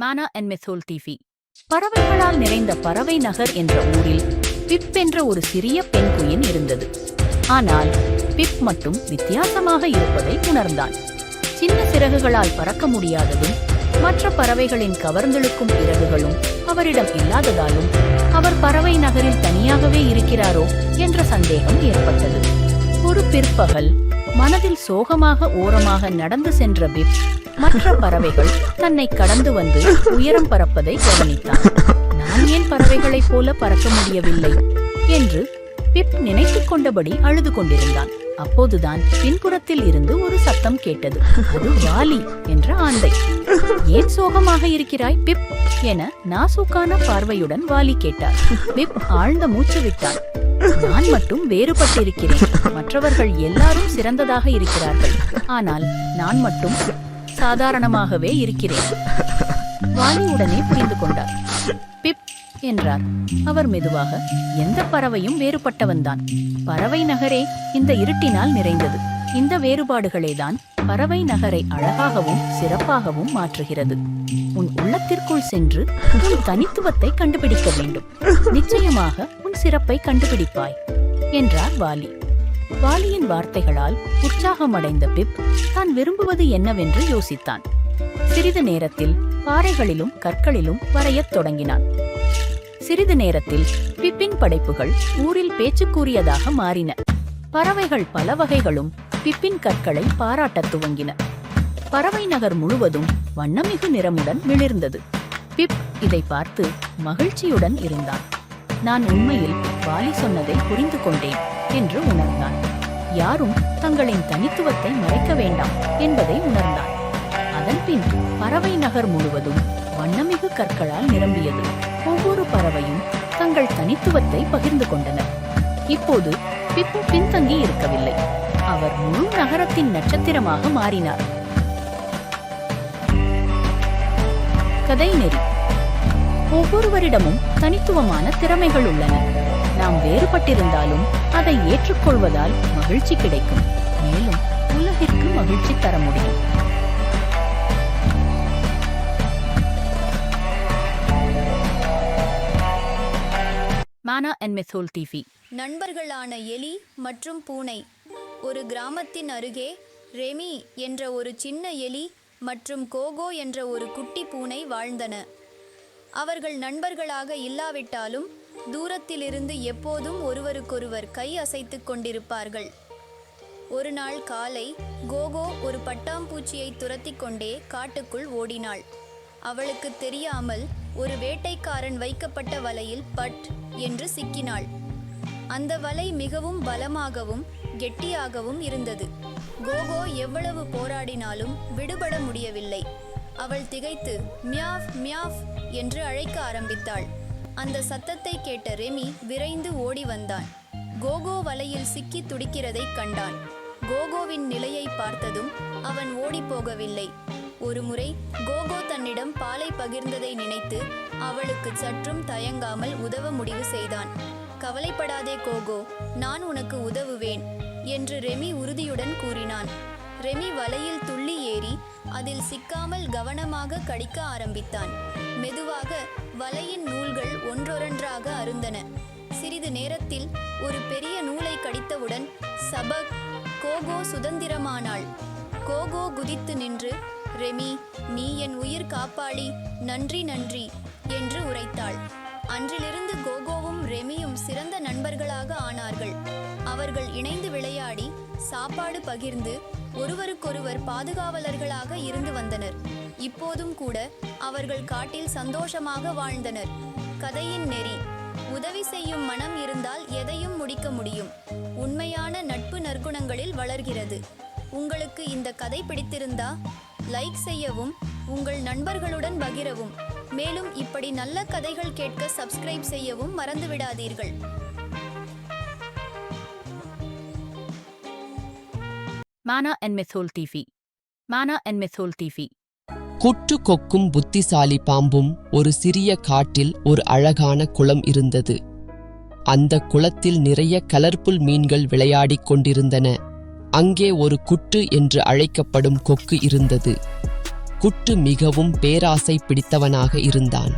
Mana and மெத்தோல் TV. பறவைகளால் நிறைந்த பறவை நகர் என்ற ஊரில் பிப் என்ற ஒரு சிறிய பெண் குயின் இருந்தது. ஆனால் பிப் மட்டும் வித்தியாசமாக இருப்பதை உணர்ந்தான். சின்ன சிறகுகளால் பறக்க முடியாததும் மற்ற பறவைகளின் கவர்ந்தெழுக்கும் இறகுகளும் அவரிடம் இல்லாததாலும் அவர் பறவை நகரில் தனியாகவே இருக்கிறாரோ என்ற சந்தேகம் ஏற்பட்டது. ஒரு பிற்பகல் மனதில் சோகமாக ஓரமாக நடந்து சென்ற பிப் மற்ற பறவைகள் தன்னை கடந்து வந்து உயரம் பறப்பதை கவனித்தான். நான் ஏன் பறவைகளைப் போல பறக்க முடியவில்லை என்று பிப் நினைத்துக் கொண்டபடி அழுது கொண்டிருந்தான். அப்போதுதான் பின்புறத்தில் இருந்து ஒரு சத்தம் கேட்டது. அது வாலி என்ற ஆந்தை. ஏன் சோகமாக இருக்கிறாய் பிப் என நாசூக்கான பார்வையுடன் வாலி கேட்டார். பிப் ஆழ்ந்த மூச்சு விட்டான். நான் மட்டும் வேறுபட்டிருக்கிறேன். மற்றவர்கள் எல்லாரும் சிறந்ததாக இருக்கிறார்கள். ஆனால் நான் மட்டும் சாதாரணமாகவே இருக்கிறேன். வாலி உடனே புரிந்து கொண்டார். பிப் என்றார் அவர் மெதுவாக. எந்த பறவையும் வேறுபட்டவன்தான். பறவை நகரே இந்த இருட்டினால் நிறைந்தது. இந்த வேறுபாடுகளேதான் பறவை நகரை அழகாகவும் சிறப்பாகவும் மாற்றுகிறது. உன் உள்ளத்திற்குள் சென்று உன் தனித்துவத்தை கண்டுபிடிக்க வேண்டும். நிச்சயமாக உன் சிறப்பை கண்டுபிடிப்பாய் என்றார் வாலி. வாலியின் வார்த்தைகளால் உற்சாகமடைந்த பிப் தான் விரும்புவது என்னவென்று யோசித்தான். சிறிது நேரத்தில் பாறைகளிலும் கற்களிலும் வரையத் தொடங்கினான். சிறிது நேரத்தில் பிப்பின் படைப்புகள் ஊரில் பேச்சுக்கூறியதாக மாறின. பறவைகள் பல வகைகளும் பிப்பின் கற்களை பாராட்டத் துவங்கின. பறவை நகர் முழுவதும் வண்ணமிகு நிறமுடன் மிளிர்ந்தது. பிப் இதை பார்த்து மகிழ்ச்சியுடன் இருந்தான். நான் உண்மையில் வாலி சொன்னதை புரிந்து கொண்டேன் என்று உணர்ந்தான். யாரும் தங்களின் தனித்துவத்தை மறைக்க வேண்டாம் என்பதை உணர்ந்தான். அதன்பின் பறவை நகர் முழுவதும் வண்ணமிகு கற்களால் நிரம்பியது. ஒவ்வொரு பறவையும் தங்கள் தனித்துவத்தை பகிர்ந்து கொண்டனர். இப்போது பிப்பு பின்தங்கி இருக்கவில்லை. அவர் முழு நகரத்தின் நட்சத்திரமாக மாறினார். கதை நெறி. ஒவ்வொருவரிடமும் தனித்துவமான திறமைகள் உள்ளன. நாம் வேறுபட்டிருந்தாலும் அதை ஏற்றுக்கொள்வதால் மகிழ்ச்சி கிடைக்கும். மேலும் உலகிற்கு மகிழ்ச்சி தர முடியும். மானா அண்ட் மெத்தோல் டிவி. நண்பர்களான எலி மற்றும் பூனை. ஒரு கிராமத்தின் அருகே ரெமி என்ற ஒரு சின்ன எலி மற்றும் கோகோ என்ற ஒரு குட்டி பூனை வாழ்ந்தன. அவர்கள் நண்பர்களாக இல்லாவிட்டாலும் தூரத்திலிருந்து எப்போதும் ஒருவருக்கொருவர் கை அசைத்துக் கொண்டிருப்பார்கள். ஒரு நாள் காலை கோகோ ஒரு பட்டாம்பூச்சியை துரத்தி கொண்டே காட்டுக்குள் ஓடினாள். அவளுக்கு தெரியாமல் ஒரு வேட்டைக்காரன் வைக்கப்பட்ட வலையில் பட் என்று சிக்கினாள். அந்த வலை மிகவும் பலமாகவும் கெட்டியாகவும் இருந்தது. கோகோ எவ்வளவு போராடினாலும் விடுபட முடியவில்லை. அவள் திகைத்து மியாவ் மியாவ் என்று அழைக்க ஆரம்பித்தாள். அந்த சத்தத்தை கேட்ட ரெமி விரைந்து ஓடி வந்தான். கோகோ வலையில் சிக்கி துடிக்கிறதை கண்டான். கோகோவின் நிலையை பார்த்ததும் அவன் ஓடி போகவில்லை. ஒருமுறை கோகோ தன்னிடம் பாலை பகிர்ந்ததை நினைத்து அவளுக்கு சற்றும் தயங்காமல் உதவ முடிவு செய்தான். கவலைப்படாதே கோகோ, நான் உனக்கு உதவுவேன் என்று ரெமி உறுதியுடன் கூறினான். ரெமி வலையில் துள்ளி ஏறி அதில் சிக்காமல் கவனமாக கடிக்க ஆரம்பித்தான். மெதுவாக வலையின் நூல்கள் ஒன்றொன்றாக அருந்தன. சிறிது நேரத்தில் ஒரு பெரிய நூலை கடித்தவுடன் சபக், கோகோ சுதந்திரமானாள். கோகோ குதித்து நின்று, ரெமி, நீ என் உயிர் காப்பாளி, நன்றி நன்றி என்று உரைத்தாள். அன்றிலிருந்து கோகோவும் ரெமியும் சிறந்த நண்பர்களாக ஆனார்கள். அவர்கள் இணைந்து விளையாடி சாப்பாடு பகிர்ந்து ஒருவருக்கொருவர் பாதுகாவலர்களாக இருந்து வந்தனர். இப்போதும் கூட அவர்கள் காட்டில் சந்தோஷமாக வாழ்ந்தனர். கதையின் நெறி. உதவி செய்யும் மனம் இருந்தால் எதையும் முடிக்க முடியும். உண்மையான நட்பு நற்குணங்களில் வளர்கிறது. உங்களுக்கு இந்த கதை பிடித்திருந்தா லைக் செய்யவும் உங்கள் நண்பர்களுடன் பகிரவும். மேலும் இப்படி நல்ல கதைகள் கேட்க சப்ஸ்கிரைப் செய்யவும் மறந்துவிடாதீர்கள். மானா and மெத்தோல் TV. Mana and மெத்தோல் TV. Good கொக்கும் புத்திசாலி பாம்பும். ஒரு சிறிய காட்டில் ஒரு அழகான குளம் இருந்தது. அந்த குளத்தில் நிறைய கலர்ஃபுல் மீன்கள் விளையாடிக் கொண்டிருந்தன. அங்கே ஒரு குட்டு என்று அழைக்கப்படும் கொக்கு இருந்தது. குட்டு மிகவும் பேராசை பிடித்தவனாக இருந்தான்.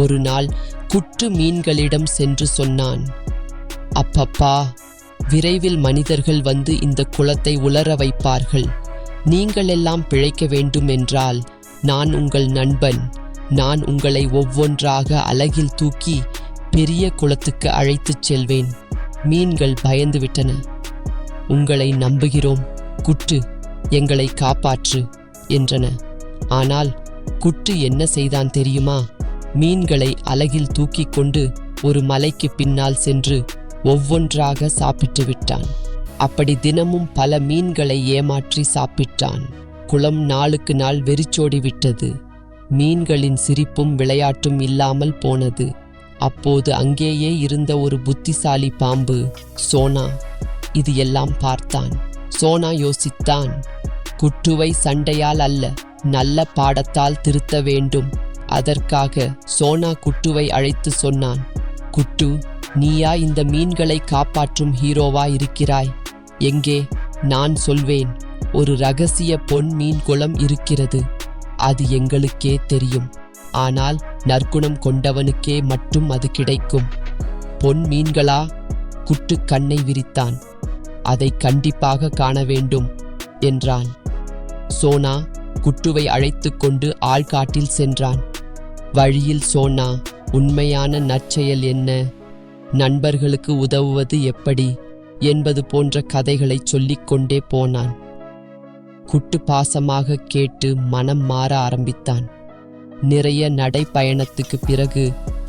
ஒரு நாள் குட்டு மீன்களிடம் சென்று சொன்னான், அப்பப்பா, விரைவில் மனிதர்கள் வந்து இந்த குளத்தை உலர வைப்பார்கள். நீங்கள் எல்லாம் பிழைக்க வேண்டும் என்றால் நான் உங்கள் நண்பன். நான் உங்களை ஒவ்வொன்றாக அலகில் தூக்கி பெரிய குளத்துக்கு அழைத்துச் செல்வேன். மீன்கள் பயந்துவிட்டன. உங்களை நம்புகிறோம் குட்டு, எங்களை காப்பாற்று என்றன. ஆனால் குட்டு என்ன செய்தான் தெரியுமா? மீன்களை அலகில் தூக்கிக் கொண்டு ஒரு மலைக்கு பின்னால் சென்று ஒவ்வொன்றாக சாப்பிட்டு விட்டான். அப்படி தினமும் பல மீன்களை ஏமாற்றி சாப்பிட்டான். குளம் நாளுக்கு நாள் வெறிச்சோடி விட்டது. மீன்களின் சிரிப்பும் விளையாட்டும் இல்லாமல் போனது. அப்போது அங்கேயே இருந்த ஒரு புத்திசாலி பாம்பு சோனா இது எல்லாம் பார்த்தான். சோனா யோசித்தான், குட்டுவை சண்டையால் அல்ல, நல்ல பாடத்தால் திருத்த வேண்டும். அதற்காக சோனா குட்டுவை அழைத்து சொன்னான், குட்டு, நீயா இந்த மீன்களை காப்பாற்றும் ஹீரோவா இருக்கிறாய்? எங்கே? நான் சொல்வேன். ஒரு ரகசிய பொன் மீன் குளம் இருக்கிறது. அது எங்களுக்கே தெரியும். ஆனால் நற்குணம் கொண்டவனுக்கே மட்டும் அது கிடைக்கும். பொன் மீன்களா? குட்டு கண்ணை விரித்தான். அதை கண்டிப்பாக காண வேண்டும் என்றான். சோனா குட்டுவை அழைத்து கொண்டு ஆழ்காட்டில் சென்றான். வழியில் சோனா உண்மையான நற்செயல் என்ன, நண்பர்களுக்கு உதவுவது எப்படி என்பது போன்ற கதைகளை சொல்லிக் கொண்டே போனான். குட்டு பாசமாக கேட்டு மனம் மாற ஆரம்பித்தான். நிறைய நடைப்பயணத்துக்கு பிறகு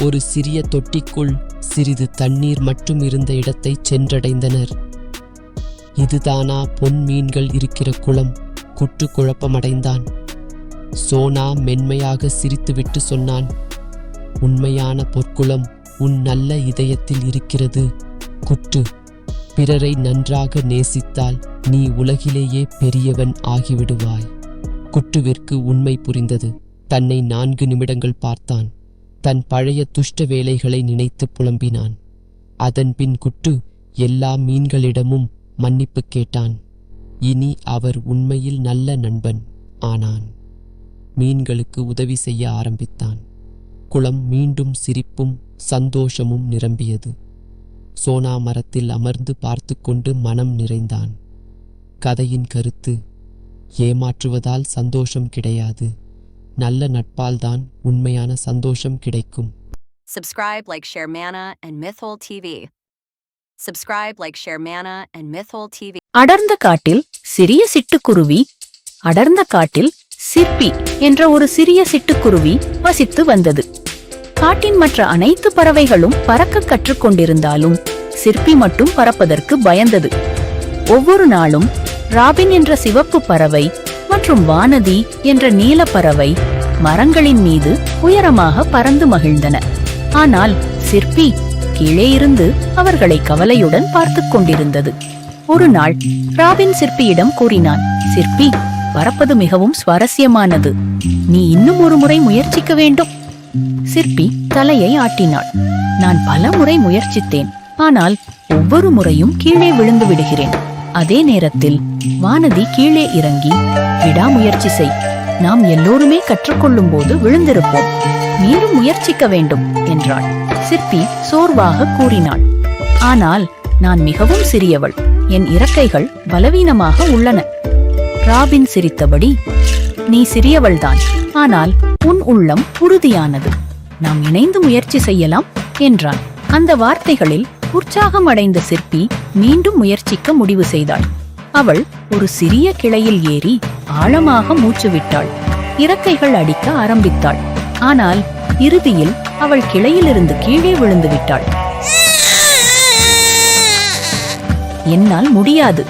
ஒரு சிறிய தொட்டிக்குள் சிறிது தண்ணீர் மட்டும் இருந்த இடத்தை சென்றடைந்தனர். இதுதானா பொன் மீன்கள் இருக்கிற குளம்? குட்டு குழப்பமடைந்தான். சோனா மென்மையாக சிரித்துவிட்டு சொன்னான், உண்மையான பொற்குளம் உன் நல்ல இதயத்தில் இருக்கிறது குட்டு. பிறரை நன்றாக நேசித்தால் நீ உலகிலேயே பெரியவன் ஆகிவிடுவாய். குட்டுவிற்கு உண்மை புரிந்தது. தன்னை 4 நிமிடங்கள் பார்த்தான். தன் பழைய துஷ்ட வேலைகளை நினைத்து புலம்பினான். அதன்பின் குட்டு எல்லா மீன்களிடமும் மன்னிப்பு கேட்டான். இனி அவர் உண்மையில் நல்ல நண்பன் ஆனான். மீன்களுக்கு உதவி செய்ய ஆரம்பித்தான். குளம் மீண்டும் சிரிப்பும் சந்தோஷமும் நிரம்பியது. சோனா மரத்தில் அமர்ந்து பார்த்து கொண்டு மனம் நிறைந்தான். கதையின் கருத்து: ஏமாற்றுவதால் சந்தோஷம் கிடையாது, நல்ல நட்பால்தான் உண்மையான சந்தோஷம் கிடைக்கும். Subscribe, like, share Mana and Mythhole TV. Subscribe, like, share Mana and Mythhole TV. அடர்ந்த காட்டில் சிறிய சிட்டுக்குருவி. அடர்ந்த காட்டில் சிற்பி என்ற ஒரு சிறிய சிட்டுக்குருவி வசித்து வந்தது. காட்டின் மற்ற அனைத்து பறவைகளும் பறக்க கற்றுக்கொண்டிருந்தாலும் சிற்பி மட்டும் பறப்பதற்கு பயந்தது. ஒவ்வொரு நாளும் ராபின் என்ற சிவப்பு பறவை மற்றும் வானதி என்ற நீல பறவை மரங்களின் மீது உயரமாக பறந்து மகிழ்ந்தன. ஆனால் சிற்பி கீழே இருந்து அவர்களை கவலையுடன் பார்த்துக் கொண்டிருந்தது. ஒரு நாள் ராபின் சிற்பியிடம் கூறினான், சிற்பி, பறப்பது மிகவும் சுவாரஸ்யமானது. நீ இன்னும் ஒரு முறை முயற்சிக்க வேண்டும். சிற்பி தலையை ஆட்டினாள். நான் பல முறை முயற்சித்தேன், ஆனால் ஒவ்வொரு முறையும் கீழே விழுந்து விடுகிறேன். அதே நேரத்தில் வானதி கீழே இறங்கி, விடாமுயற்சி செய், நாம் எல்லோருமே கற்றுக்கொள்ளும் போது விழுந்திருப்போம், மீண்டும் முயற்சிக்க வேண்டும் என்றாள். சிற்பி சோர்வாக கூறினாள், ஆனால் நான் மிகவும் சிறியவள், என் இறக்கைகள் பலவீனமாக உள்ளன. ராபின் சிரித்தபடி, நீ சிறியவள்தான், ஆனால் உன் உள்ளம் உறுதியானது, நாம் இணைந்து முயற்சி செய்யலாம் என்றான். அந்த வார்த்தைகளில் உற்சாகம் அடைந்த சிற்பி மீண்டும் முயற்சிக்க முடிவு செய்தாள். அவள் ஒரு சிறிய கிளையில் ஏறி ஆழமாக மூச்சு விட்டாள். இறக்கைகள் அடிக்க ஆரம்பித்தாள். ஆனால் இறுதியில் அவள் கிளையிலிருந்து கீழே விழுந்து விட்டாள். என்னால் முடியாது,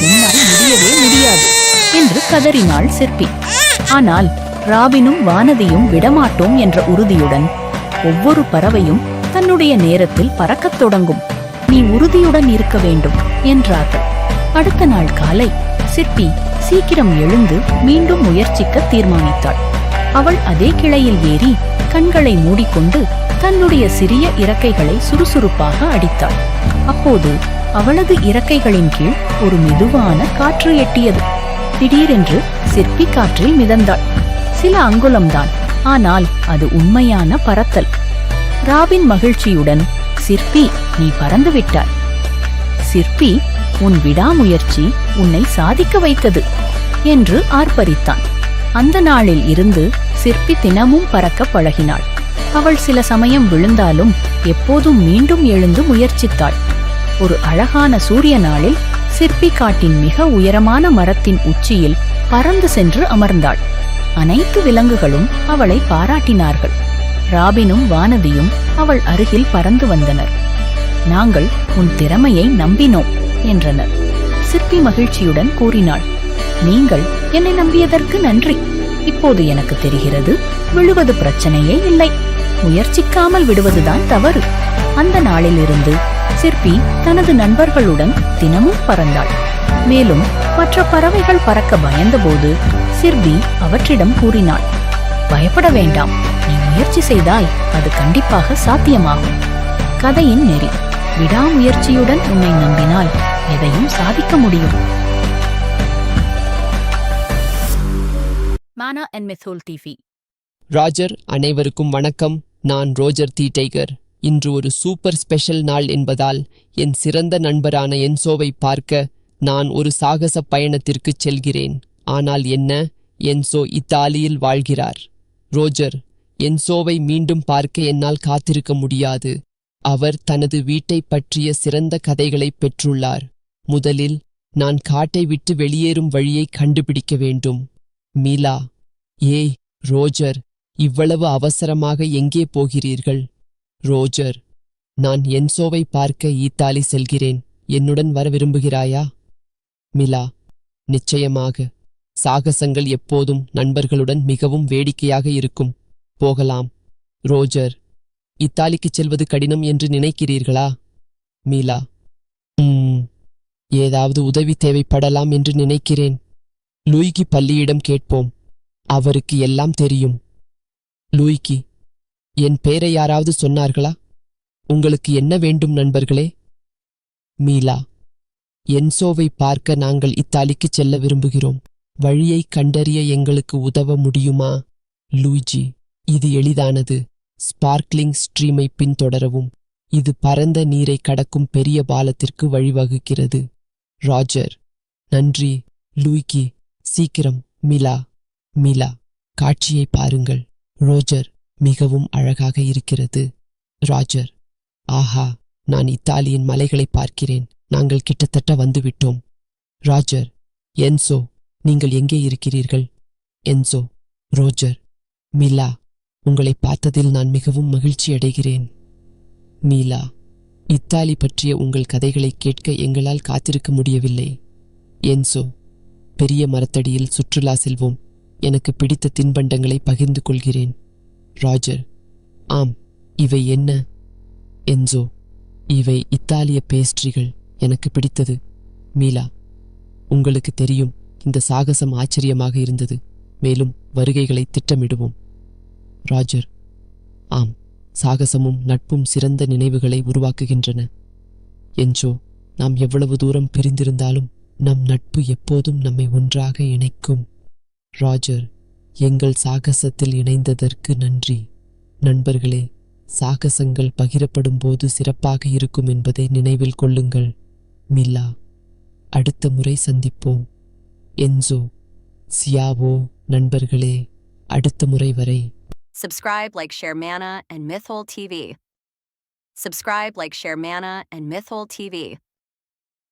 என்னால் முடியவே முடியாது என்று கதறினாள் சிற்பி. ஆனால் ராபினும் வானதியும் விடமாட்டோம் என்ற உறுதியுடன், ஒவ்வொரு பறவையும் தன்னுடைய நேரத்தில் பறக்கத் தொடங்கும், நீ உறுதியுடன் இருக்க வேண்டும் என்றார்கள். அடுத்த நாள் காலை சிற்பி சீக்கிரம் எழுந்து மீண்டும் முயற்சிக்க தீர்மானித்தாள். அவள் அதே கிளையில் ஏறி கண்களை மூடிக்கொண்டு தன்னுடைய சிறிய இறக்கைகளை சுறுசுறுப்பாக அடித்தாள். அப்போது அவளது இறக்கைகளின் கீழ் ஒரு மெதுவான காற்று எட்டியது. திடீரென்று சிற்பி காற்றில் மிதந்தாள். சில அங்குலம்தான், ஆனால் அது உண்மையான பறத்தல். ராபின் மகிழ்ச்சியுடன், சிற்பி, நீ பறந்து விட்டாய். சிற்பி, உன் விடாமுயற்சி உன்னை சாதிக்க வைத்தது என்று ஆர்ப்பரித்தான். அந்த நாளில் இருந்து சிற்பி தினமும் பறக்க பழகினாள். அவள் சில சமயம் விழுந்தாலும் எப்போதும் மீண்டும் எழுந்து முயற்சித்தாள். ஒரு அழகான சூரிய நாளில் சிற்பி காட்டின் மிக உயரமான மரத்தின் உச்சியில் பறந்து சென்று அமர்ந்தாள். அனைத்து விலங்குகளும் அவளை பாராட்டினார்கள். ராபினும் வானதியும் அவள் அருகில் பறந்து வந்தனர். நாங்கள் உன் திறமையை நம்பினோம் என்றனர். சிற்பி மகிழ்ச்சியுடன் கூறினாள், நீங்கள் என்னை நம்பியதற்கு நன்றி. இப்போது எனக்கு தெரிகிறது, விழுவது பிரச்சனையே இல்லை, முயற்சிக்காமல் விடுவதுதான் தவறு. அந்த நாளிலிருந்து சிற்பி தனது நண்பர்களுடன் தினமும் பறந்தாள். மேலும் மற்ற பறவைகள் பறக்க பயந்தபோது சிற்பி அவற்றிடம் கூறினாள், பயப்பட வேண்டாம், நீ முயற்சி செய்தால் அது கண்டிப்பாக சாத்தியமாகும். கதையின் நெறி: விடாமுயற்சியுடன் உன்னை நம்பினால் எதையும் சாதிக்க முடியும். மானா அண்ட் மித்தோல் டிவி. ராஜர், அனைவருக்கும் வணக்கம். நான் ரோஜர் தி டைகர். இன்று ஒரு சூப்பர் ஸ்பெஷல் நாள் என்பதால் என் சிறந்த நண்பரான என்சோவை பார்க்க நான் ஒரு சாகச பயணத்திற்குச் செல்கிறேன். ஆனால் என்ன, என்சோ இத்தாலியில் வாழ்கிறார். ரோஜர், என்சோவை மீண்டும் பார்க்க என்னால் காத்திருக்க முடியாது. அவர் தனது வீட்டைப் பற்றிய சிறந்த கதைகளை பெற்றுள்ளார். முதலில் நான் காட்டை விட்டு வெளியேறும் வழியை கண்டுபிடிக்க வேண்டும். மீலா: ஏய் ரோஜர், இவ்வளவு அவசரமாக எங்கே போகிறீர்கள்? ரோஜர்: நான் என்சோவை பார்க்க ஈத்தாலி செல்கிறேன். என்னுடன் வர விரும்புகிறாயா? மிலா: நிச்சயமாக. சாகசங்கள் எப்போதும் நண்பர்களுடன் மிகவும் வேடிக்கையாக இருக்கும். போகலாம். ரோஜர்: இத்தாலிக்குச் செல்வது கடினம் என்று நினைக்கிறீர்களா? மீலா: ஏதாவது உதவி தேவைப்படலாம் என்று நினைக்கிறேன். லூயிகி பள்ளியிடம் கேட்போம், அவருக்கு எல்லாம் தெரியும். லூயிகி: என் பெயரை யாராவது சொன்னார்களா? உங்களுக்கு என்ன வேண்டும் நண்பர்களே? மீலா: என்சோவை பார்க்க நாங்கள் இத்தாலிக்குச் செல்ல விரும்புகிறோம். வழியை கண்டறிய எங்களுக்கு உதவ முடியுமா? லூயிஜி: இது எளிதானது. ஸ்பார்க்லிங் ஸ்ட்ரீமை பின்தொடரவும். இது பரந்த நீரை கடக்கும் பெரிய பாலத்திற்கு வழிவகுக்கிறது. ராஜர்: நன்றி லூயிகி, சீக்கிரம். மிலா: மிலா, காட்சியை பாருங்கள். ரோஜர்: மிகவும் அழகாக இருக்கிறது. ராஜர்: ஆஹா, நான் இத்தாலியின் மலைகளை பார்க்கிறேன். நாங்கள் கிட்டத்தட்ட வந்துவிட்டோம். ராஜர்: என்சோ, நீங்கள் எங்கே இருக்கிறீர்கள்? என்சோ: ரோஜர்: மிலா, உங்களை பார்த்ததில் நான் மிகவும் மகிழ்ச்சியடைகிறேன். மீலா: இத்தாலி பற்றிய உங்கள் கதைகளை கேட்க எங்களால் காத்திருக்க முடியவில்லை. என்சோ: பெரிய மரத்தடியில் சுற்றுலா செல்வோம். எனக்கு பிடித்த தின்பண்டங்களை பகிர்ந்து கொள்கிறேன். ராஜர்: ஆம், இவை என்ன? என்சோ: இவை இத்தாலிய பேஸ்ட்ரிகள், எனக்கு பிடித்தது. மீலா: உங்களுக்கு தெரியும், இந்த சாகசம் ஆச்சரியமாக இருந்தது. மேலும் வருகைகளை திட்டமிடுவோம். ராஜர்: ஆம், சாகசமும் நட்பும் சிறந்த நினைவுகளை உருவாக்குகின்றன. என்சோ: நாம் எவ்வளவு தூரம் பிரிந்திருந்தாலும் நம் நட்பு எப்போதும் நம்மை ஒன்றாக இணைக்கும். ராஜர்: எங்கள் சாகசத்தில் இணைந்ததற்கு நன்றி. நண்பர்களே, சாகசங்கள் பகிரப்படும் போது சிறப்பாக இருக்கும் என்பதை நினைவில் கொள்ளுங்கள். மில்லா: அடுத்த முறை சந்திப்போம். என்சோ: சியாவோ நண்பர்களே, அடுத்த முறை வரை. Subscribe, like, share Mana and Mythhole TV. Subscribe, like, share Mana and Mythhole TV.